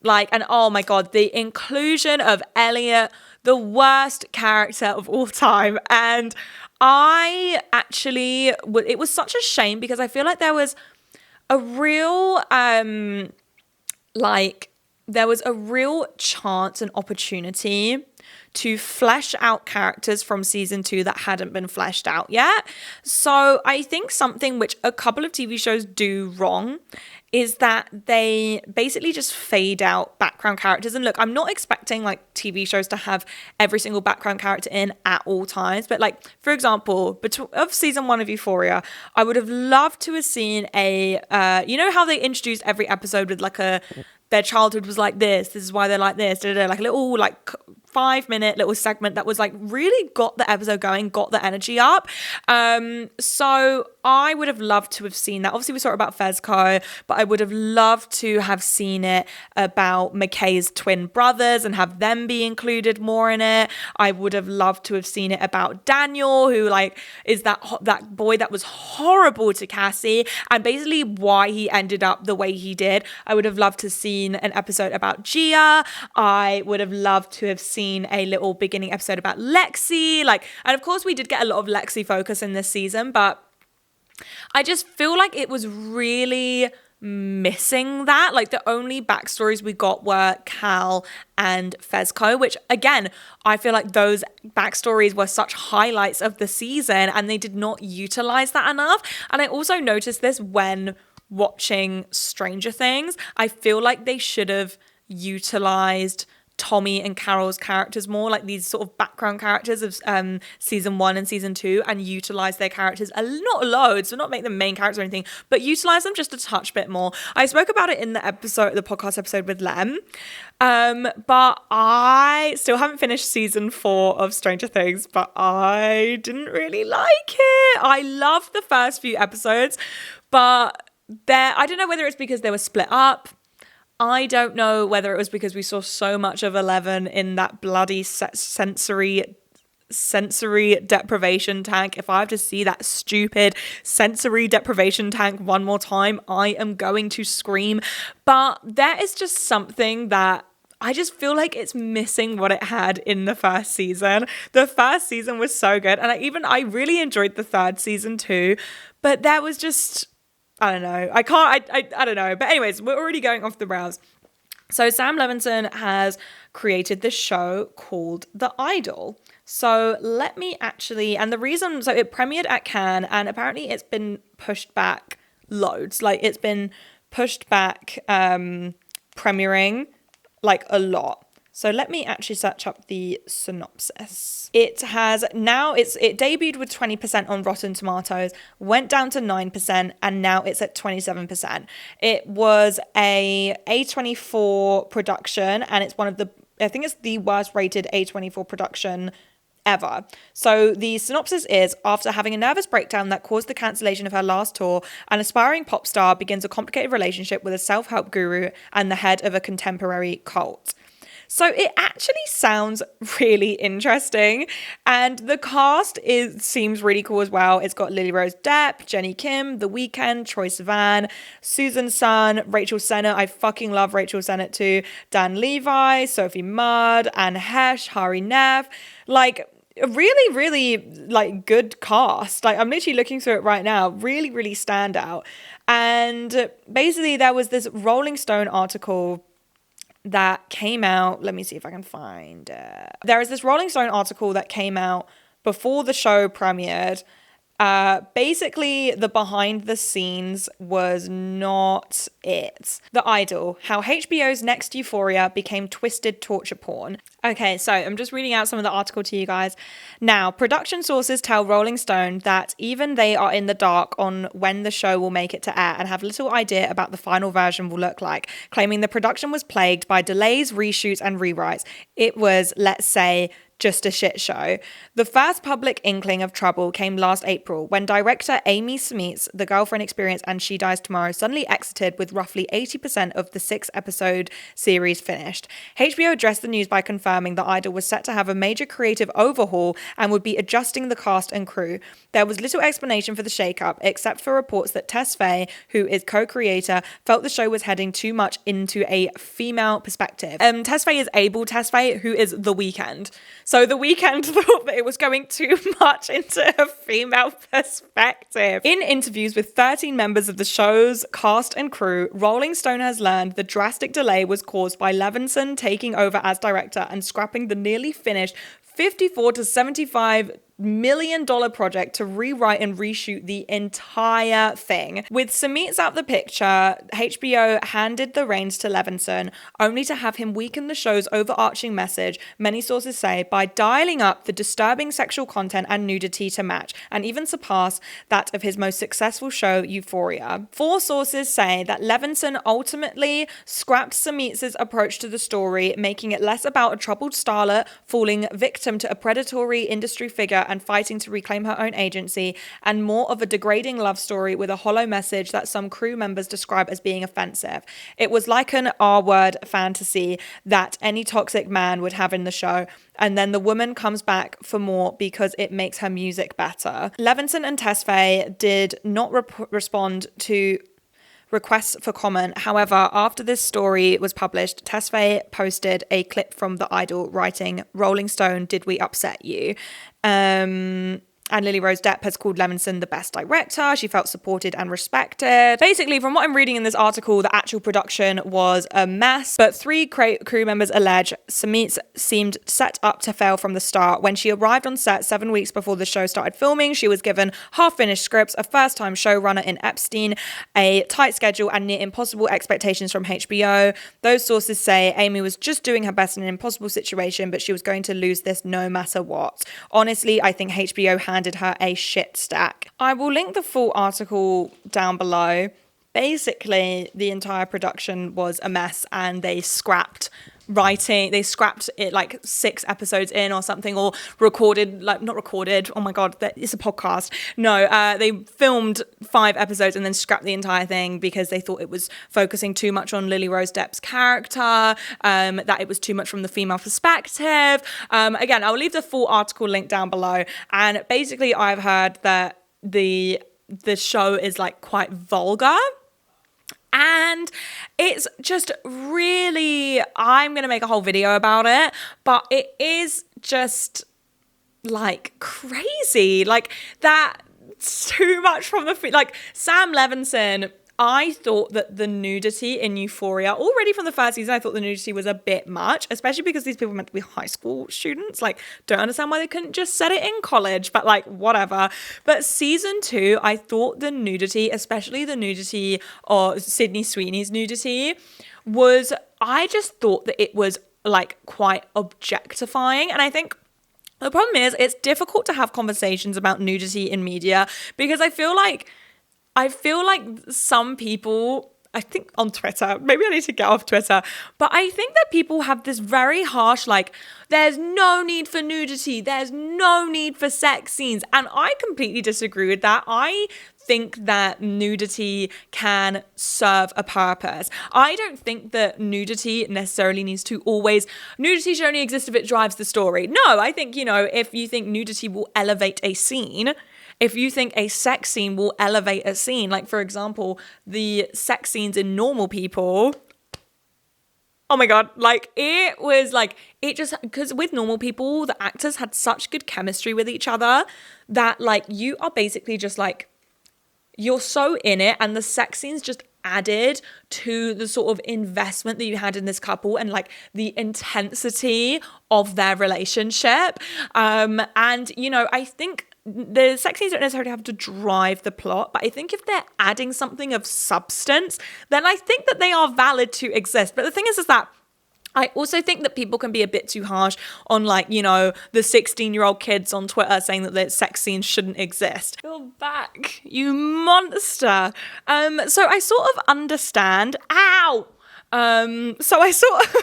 A: Like, and oh my God, the inclusion of Elliot, the worst character of all time. And I actually, it was such a shame because I feel like there was a real, there was a real chance and opportunity to flesh out characters from season 2 that hadn't been fleshed out yet. So I think something which a couple of TV shows do wrong is that they basically just fade out background characters. And look, I'm not expecting like TV shows to have every single background character in at all times. But like, for example, of season 1 of Euphoria, I would have loved to have seen you know how they introduced every episode with like their childhood was like this is why they're like this, like a little like 5-minute little segment that was like really got the episode going, got the energy up. So I would have loved to have seen that. Obviously we saw it about Fezco, but I would have loved to have seen it about McKay's twin brothers and have them be included more in it. I would have loved to have seen it about Daniel, who like is that boy that was horrible to Cassie, and basically why he ended up the way he did. I would have loved to have seen an episode about Gia. I would have loved to have seen a little beginning episode about Lexi, and of course we did get a lot of Lexi focus in this season, but I just feel like it was really missing that. Like, the only backstories we got were Cal and Fezco, which again, I feel like those backstories were such highlights of the season and they did not utilize that enough. And I also noticed this when watching Stranger Things. I feel like they should have utilized Tommy and Carol's characters more, like these sort of background characters of season 1 and season 2, and utilize their characters not loads, so not make them main characters or anything, but utilize them just a touch bit more. I spoke about it in the podcast episode with Lem, but I still haven't finished season 4 of Stranger Things, but I didn't really like it. I loved the first few episodes, but I don't know whether it's because they were split up. I don't know whether it was because we saw so much of 11 in that bloody sensory deprivation tank. If I have to see that stupid sensory deprivation tank one more time, I am going to scream. But there is just something that I just feel like it's missing what it had in the first season. The first season was so good, and I really enjoyed the third season too, but there was just, I don't know. I don't know. But anyways, we're already going off the rails. So Sam Levinson has created this show called The Idol. So let me and the reason, so it premiered at Cannes and apparently it's been pushed back loads. Like, it's been pushed back premiering like a lot. So let me actually search up the synopsis. It debuted with 20% on Rotten Tomatoes, went down to 9%, and now it's at 27%. It was a A24 production, and it's I think it's the worst rated A24 production ever. So the synopsis is, after having a nervous breakdown that caused the cancellation of her last tour, an aspiring pop star begins a complicated relationship with a self-help guru and the head of a contemporary cult. So it actually sounds really interesting, and the cast seems really cool as well. It's got Lily Rose Depp, Jenny Kim, The Weeknd, Troye Sivan, Susan Sun, Rachel Sennett. I fucking love Rachel Sennett too. Dan Levi, Sophie Mudd, Anne Hesh, Hari Nef. Like, a really, really like good cast. Like, I'm literally looking through it right now. Really, really stand out. And basically there was this Rolling Stone article that came out. Let me see if I can find it. There is this Rolling Stone article that came out before the show premiered, Basically, the behind the scenes was not it. The Idol, how HBO's next Euphoria became twisted torture porn. Okay, so I'm just reading out some of the article to you guys. Now, production sources tell Rolling Stone that even they are in the dark on when the show will make it to air and have little idea about the final version will look like, claiming the production was plagued by delays, reshoots, and rewrites. It was, let's say, just a shit show. The first public inkling of trouble came last April when director Amy Smeets, The Girlfriend Experience and She Dies Tomorrow, suddenly exited with roughly 80% of the 6-episode series finished. HBO addressed the news by confirming the Idol was set to have a major creative overhaul and would be adjusting the cast and crew. There was little explanation for the shakeup, except for reports that Tess Faye, who is co-creator, felt the show was heading too much into a female perspective. Tess Faye is Tess Faye, who is The Weeknd. So The Weeknd thought that it was going too much into a female perspective. In interviews with 13 members of the show's cast and crew, Rolling Stone has learned the drastic delay was caused by Levinson taking over as director and scrapping the nearly finished $54 to $75 million project to rewrite and reshoot the entire thing. With Smeets out the picture, HBO handed the reins to Levinson, only to have him weaken the show's overarching message, many sources say, by dialing up the disturbing sexual content and nudity to match, and even surpass that of his most successful show, Euphoria. 4 sources say that Levinson ultimately scrapped Smeets' approach to the story, making it less about a troubled starlet falling victim to a predatory industry figure and fighting to reclaim her own agency, and more of a degrading love story with a hollow message that some crew members describe as being offensive. It was like an R-word fantasy that any toxic man would have in the show, and then the woman comes back for more because it makes her music better. Levinson and Tess Faye did not respond to requests for comment. However, after this story was published, Tess Faye posted a clip from The Idol writing, "Rolling Stone, did we upset you?" And Lily Rose Depp has called Levinson the best director. She felt supported and respected. Basically, from what I'm reading in this article, the actual production was a mess, but 3 crew members allege Smeets seemed set up to fail from the start. When she arrived on set 7 weeks before the show started filming, she was given half-finished scripts, a first-time showrunner in Epstein, a tight schedule, and near impossible expectations from HBO. Those sources say Amy was just doing her best in an impossible situation, but she was going to lose this no matter what. Honestly, I think HBO handed her a shit stack. I will link the full article down below. Basically, the entire production was a mess and they scrapped it like 6 episodes in or something, or not recorded. Oh my God, it's a podcast. No, they filmed 5 episodes and then scrapped the entire thing because they thought it was focusing too much on Lily Rose Depp's character, that it was too much from the female perspective. Again, I'll leave the full article link down below. And basically, I've heard that the show is like quite vulgar. And it's just really, I'm going to make a whole video about it, but it is just like crazy. Like that's too much from like Sam Levinson. I thought that the nudity in Euphoria, already from the first season, I thought the nudity was a bit much, especially because these people were meant to be high school students. Like, don't understand why they couldn't just set it in college, but like, whatever. But season 2, I thought the nudity, especially the nudity or Sydney Sweeney's nudity, I just thought that it was like quite objectifying. And I think the problem is it's difficult to have conversations about nudity in media because I feel like some people, I think on Twitter, maybe I need to get off Twitter, but I think that people have this very harsh, like, there's no need for nudity, there's no need for sex scenes. And I completely disagree with that. I think that nudity can serve a purpose. I don't think that nudity necessarily nudity should only exist if it drives the story. No, I think, if you think nudity will elevate a scene, if you think a sex scene will elevate a scene, like for example, the sex scenes in Normal People, oh my God, like it was like, it just, because with Normal People, the actors had such good chemistry with each other that like you are basically just like, you're so in it, and the sex scenes just added to the sort of investment that you had in this couple and like the intensity of their relationship. And I think the sex scenes don't necessarily have to drive the plot, but I think if they're adding something of substance, then I think that they are valid to exist. But the thing is that I also think that people can be a bit too harsh on, like, you know, the 16-year-old kids on Twitter saying that the sex scenes shouldn't exist. You're back, you monster. So I sort of understand. Ow! So I sort of,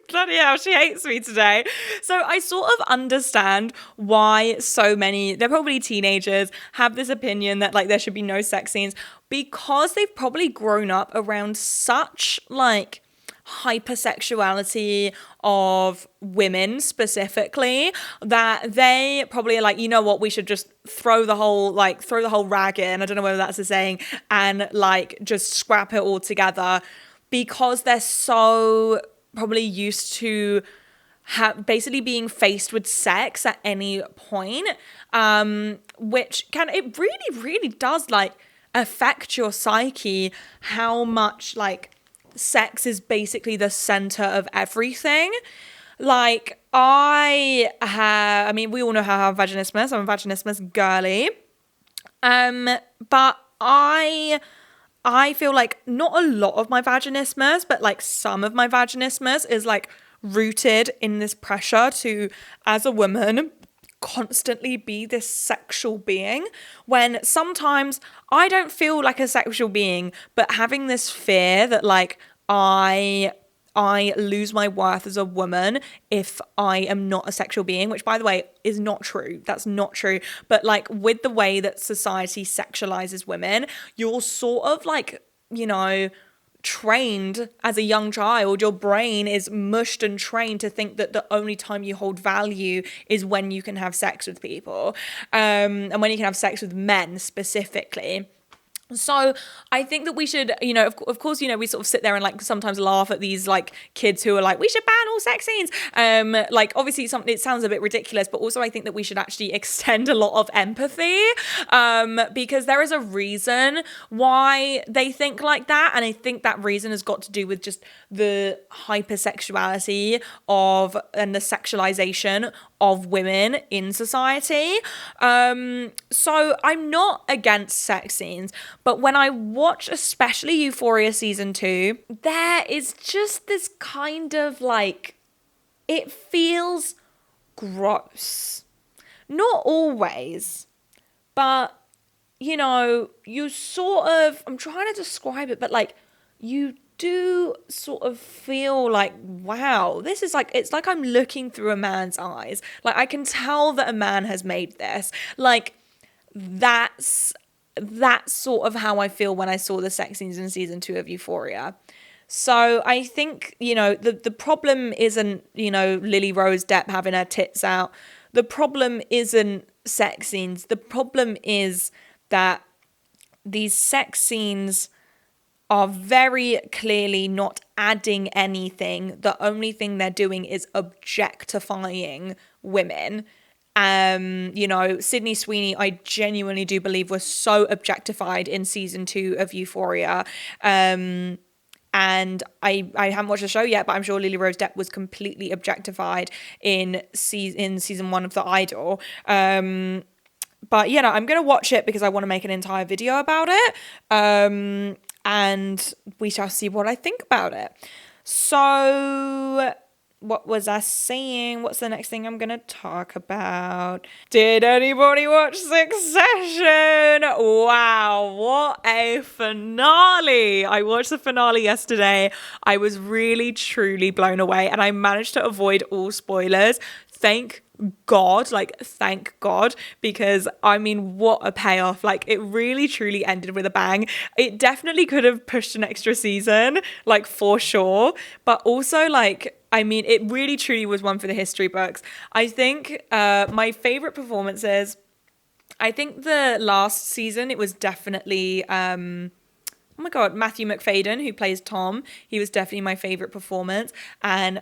A: bloody hell, she hates me today. So I sort of understand why so many, they're probably teenagers, have this opinion that, like, there should be no sex scenes, because they've probably grown up around such, like, hypersexuality of women specifically, that they probably are like, you know what, we should just throw the whole rag in, I don't know whether that's a saying, and like just scrap it all together, because they're so probably used to basically being faced with sex at any point, which it really does like affect your psyche, how much like sex is basically the center of everything. Like, we all know how I have vaginismus. I'm a vaginismus girly. But I feel like not a lot of my vaginismus, but like some of my vaginismus is like rooted in this pressure to, as a woman, constantly be this sexual being, when sometimes I don't feel like a sexual being, but having this fear that like I lose my worth as a woman if I am not a sexual being, which, by the way, is not true. That's not true. But like, with the way that society sexualizes women, you're sort of like, you know, trained as a young child, your brain is mushed and trained to think that the only time you hold value is when you can have sex with people, and when you can have sex with men specifically. So I think that we should, you know, of course, you know, we sort of sit there and like sometimes laugh at these like kids who are like, we should ban all sex scenes. Like, obviously it sounds a bit ridiculous, but also I think that we should actually extend a lot of empathy, because there is a reason why they think like that. And I think that reason has got to do with just the hypersexuality and the sexualization of women in society. So I'm not against sex scenes, but when I watch especially Euphoria season 2, there is just this kind of like, it feels gross. Not always, but you know, you sort of, I'm trying to describe it, but like, you do sort of feel like, wow, this is like, it's like I'm looking through a man's eyes. Like, I can tell that a man has made this. Like, that's sort of how I feel when I saw the sex scenes in season 2 of Euphoria. So I think, you know, the problem isn't, you know, Lily Rose Depp having her tits out. The problem isn't sex scenes. The problem is that these sex scenes are very clearly not adding anything. The only thing they're doing is objectifying women. You know, Sydney Sweeney, I genuinely do believe, was so objectified in season 2 of Euphoria. And I haven't watched the show yet, but I'm sure Lily Rose Depp was completely objectified in season 1 of The Idol. But you know, I'm gonna watch it because I want to make an entire video about it. And we shall see what I think about it. So, what was I saying? What's the next thing I'm going to talk about? Did anybody watch Succession? Wow, what a finale. I watched the finale yesterday. I was really, truly blown away, and I managed to avoid all spoilers. Thank God, because I mean, what a payoff. Like, it really truly ended with a bang. It definitely could have pushed an extra season, like, for sure, but also, like, I mean, it really truly was one for the history books. I think my favorite performances, I think the last season, it was definitely oh my God, Matthew McFadden, who plays Tom, he was definitely my favorite performance. And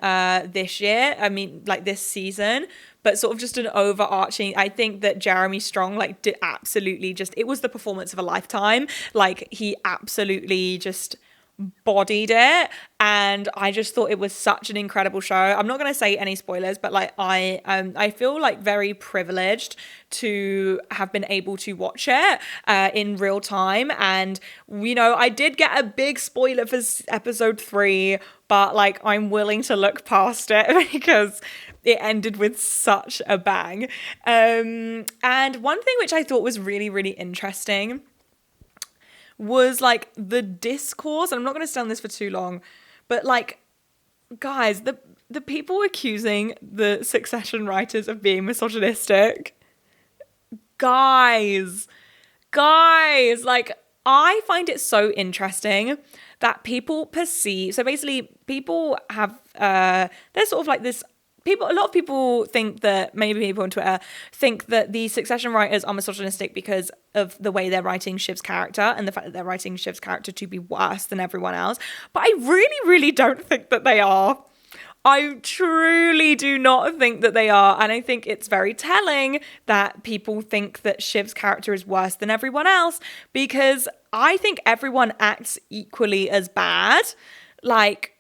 A: this year, I mean, like this season, but sort of just an overarching, I think that Jeremy Strong, like, did absolutely just, it was the performance of a lifetime. Like, he absolutely just bodied it, and I just thought it was such an incredible show. I'm not going to say any spoilers, but like I feel like very privileged to have been able to watch it in real time. And you know, I did get a big spoiler for episode 3, but like I'm willing to look past it because it ended with such a bang. And one thing which I thought was really, really interesting was like the discourse. I'm not going to stay on this for too long, but like, guys, the people accusing the Succession writers of being misogynistic, guys, like, I find it so interesting that people perceive, so basically people have there's sort of like this, a lot of people think that, maybe people on Twitter think that the Succession writers are misogynistic because of the way they're writing Shiv's character and the fact that they're writing Shiv's character to be worse than everyone else. But I really, really don't think that they are. I truly do not think that they are. And I think it's very telling that people think that Shiv's character is worse than everyone else, because I think everyone acts equally as bad. Like,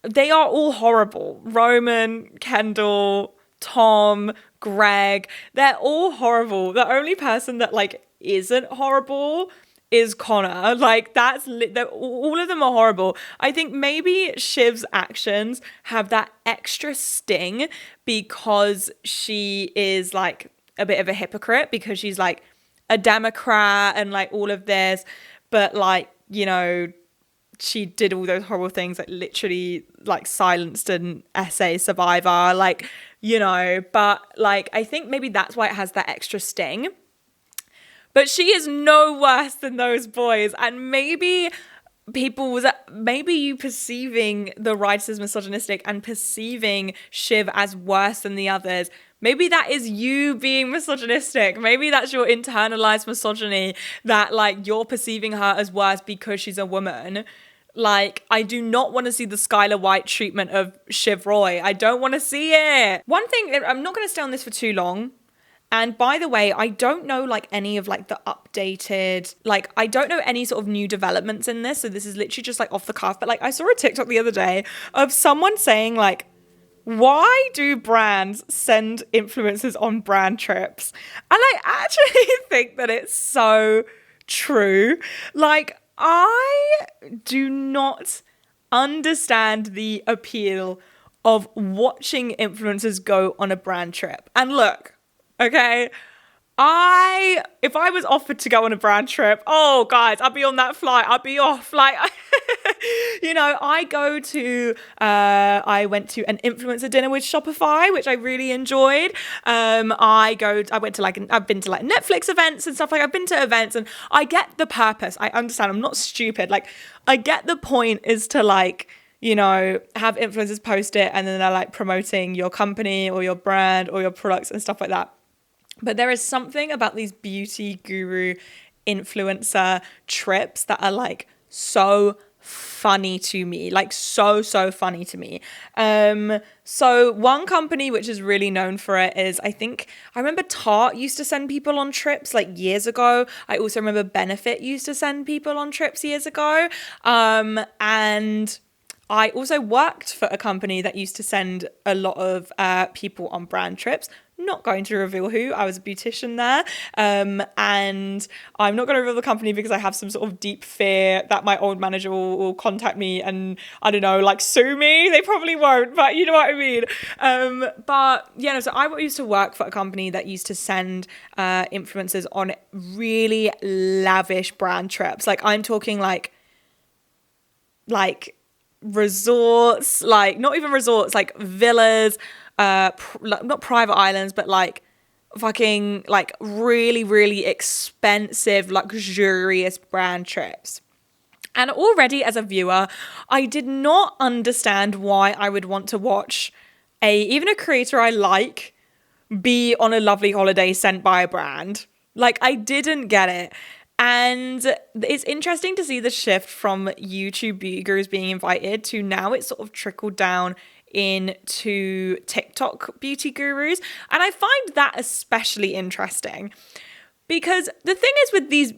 A: they are all horrible. Roman, Kendall, Tom, Greg, they're all horrible. The only person that like isn't horrible is Connor. Like, all of them are horrible. I think maybe Shiv's actions have that extra sting because she is like a bit of a hypocrite, because she's like a Democrat and like all of this, but like, you know, she did all those horrible things, like literally like silenced an SA survivor, like, you know, but like, I think maybe that's why it has that extra sting. But she is no worse than those boys. And maybe you perceiving the writers as misogynistic and perceiving Shiv as worse than the others, maybe that is you being misogynistic. Maybe that's your internalized misogyny, that like you're perceiving her as worse because she's a woman. Like, I do not want to see the Skylar White treatment of Shiv Roy. I don't want to see it. One thing, I'm not going to stay on this for too long. And by the way, I don't know like any of like the updated, like I don't know any sort of new developments in this. So this is literally just like off the cuff. But like I saw a TikTok the other day of someone saying like, why do brands send influencers on brand trips? And I actually think that it's so true. Like, I do not understand the appeal of watching influencers go on a brand trip. And look, okay, if I was offered to go on a brand trip, oh guys, I'd be on that flight. I'd be off. Like, you know, I went to an influencer dinner with Shopify, which I really enjoyed. I've been to like Netflix events and stuff. Like, I've been to events, and I get the purpose. I understand. I'm not stupid. Like, I get the point is to like, you know, have influencers post it, and then they're like promoting your company or your brand or your products and stuff like that. But there is something about these beauty guru influencer trips that are like so funny to me, like so funny to me. So one company which is really known for it is, I remember Tarte used to send people on trips like years ago. I also remember Benefit used to send people on trips years ago. And I also worked for a company that used to send a lot of people on brand trips. Not going to reveal who. I was a beautician there. And I'm not going to reveal the company because I have some sort of deep fear that my old manager will contact me and, I don't know, like sue me. They probably won't, but you know what I mean. But yeah, no, so I used to work for a company that used to send influencers on really lavish brand trips. Like, I'm talking like resorts, like not even resorts, like villas, not private islands, but like fucking like really, really expensive, luxurious brand trips. And already as a viewer, I did not understand why I would want to watch even a creator I like be on a lovely holiday sent by a brand. Like, I didn't get it. And it's interesting to see the shift from YouTube beauty gurus being invited to now it's sort of trickled down into TikTok beauty gurus. And I find that especially interesting Because the thing is with these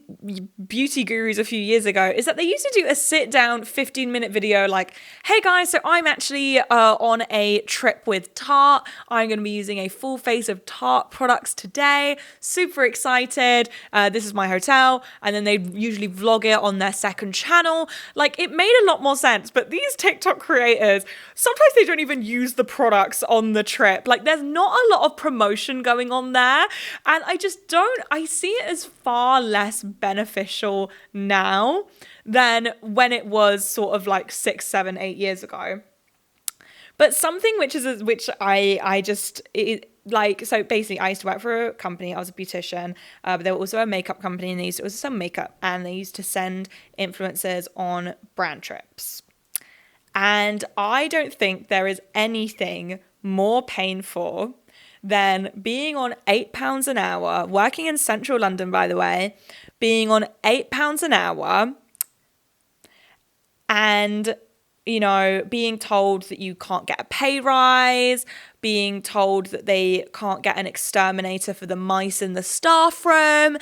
A: beauty gurus a few years ago is that they used to do a sit down 15-minute video like, hey guys, so I'm actually on a trip with Tarte. I'm going to be using a full face of Tarte products today. Super excited. This is my hotel. And then they usually vlog it on their second channel. Like, it made a lot more sense. But these TikTok creators, sometimes they don't even use the products on the trip. Like, there's not a lot of promotion going on there. And I see it as far less beneficial now than when it was sort of like 6, 7, 8 years ago. But something so basically I used to work for a company. I was a beautician, but they were also a makeup company, and they used to also sell makeup, and they used to send influencers on brand trips. And I don't think there is anything more painful than being on £8 an hour, working in central London, by the way, being on £8 an hour and, you know, being told that you can't get a pay rise, being told that they can't get an exterminator for the mice in the staff room,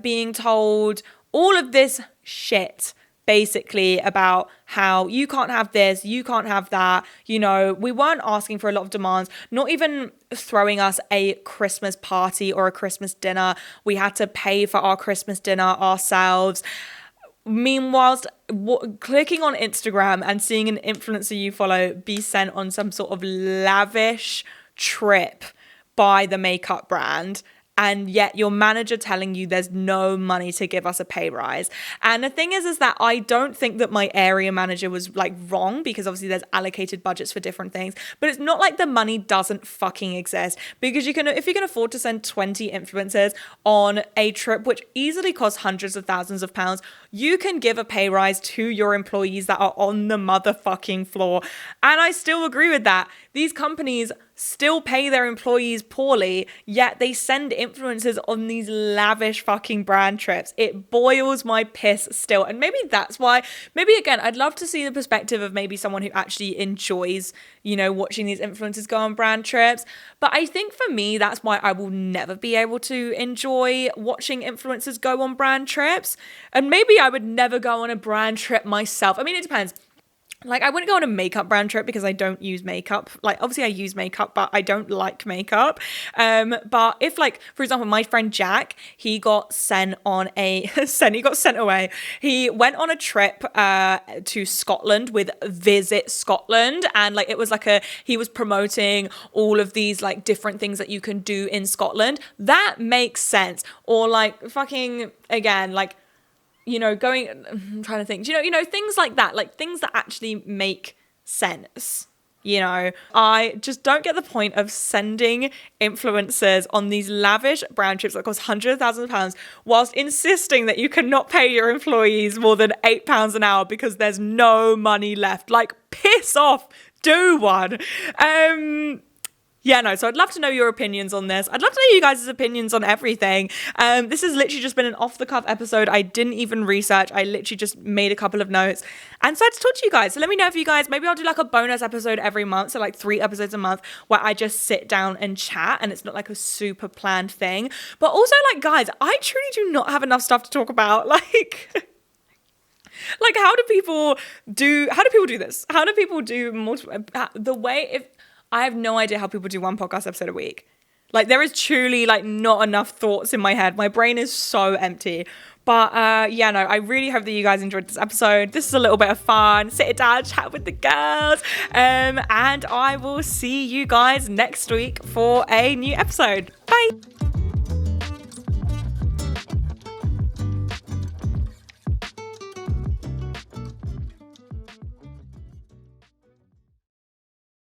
A: being told all of this shit, basically, about how you can't have this, you can't have that. You know, we weren't asking for a lot of demands, not even throwing us a Christmas party or a Christmas dinner. We had to pay for our Christmas dinner ourselves. Meanwhile, clicking on Instagram and seeing an influencer you follow be sent on some sort of lavish trip by the makeup brand, and yet your manager telling you there's no money to give us a pay rise. And the thing is that I don't think that my area manager was like wrong, because obviously there's allocated budgets for different things, but it's not like the money doesn't fucking exist, because if you can afford to send 20 influencers on a trip which easily costs hundreds of thousands of pounds, you can give a pay rise to your employees that are on the motherfucking floor. And I still agree with that. These companies still pay their employees poorly, yet they send influencers on these lavish fucking brand trips. It boils my piss still. And maybe that's why, again, I'd love to see the perspective of maybe someone who actually enjoys, you know, watching these influencers go on brand trips. But I think for me, that's why I will never be able to enjoy watching influencers go on brand trips. And maybe I would never go on a brand trip myself. I mean, it depends. Like, I wouldn't go on a makeup brand trip because I don't use makeup. Like, obviously I use makeup, but I don't like makeup. But if, like, for example, my friend Jack, he got sent on he got sent away. He went on a trip to Scotland with Visit Scotland. And, like, it was like he was promoting all of these, like, different things that you can do in Scotland. That makes sense. Or, like, fucking, again, like, you know, I'm trying to think, you know, things like that, like things that actually make sense. You know, I just don't get the point of sending influencers on these lavish brand trips that cost hundreds of thousands of pounds whilst insisting that you cannot pay your employees more than £8 an hour because there's no money left. Like, piss off, do one. Yeah, no, so I'd love to know your opinions on this. I'd love to know you guys' opinions on everything. This has literally just been an off-the-cuff episode. I didn't even research. I literally just made a couple of notes and decided to talk to you guys. So let me know if you guys, maybe I'll do like a bonus episode every month, so like 3 episodes a month where I just sit down and chat and it's not like a super planned thing. But also, like, guys, I truly do not have enough stuff to talk about. Like... Like, how do people do this? How do people do multiple, I have no idea how people do one podcast episode a week. Like, there is truly, like, not enough thoughts in my head. My brain is so empty. But, yeah, no, I really hope that you guys enjoyed this episode. This is a little bit of fun. Sit it down, chat with the girls. And I will see you guys next week for a new episode. Bye.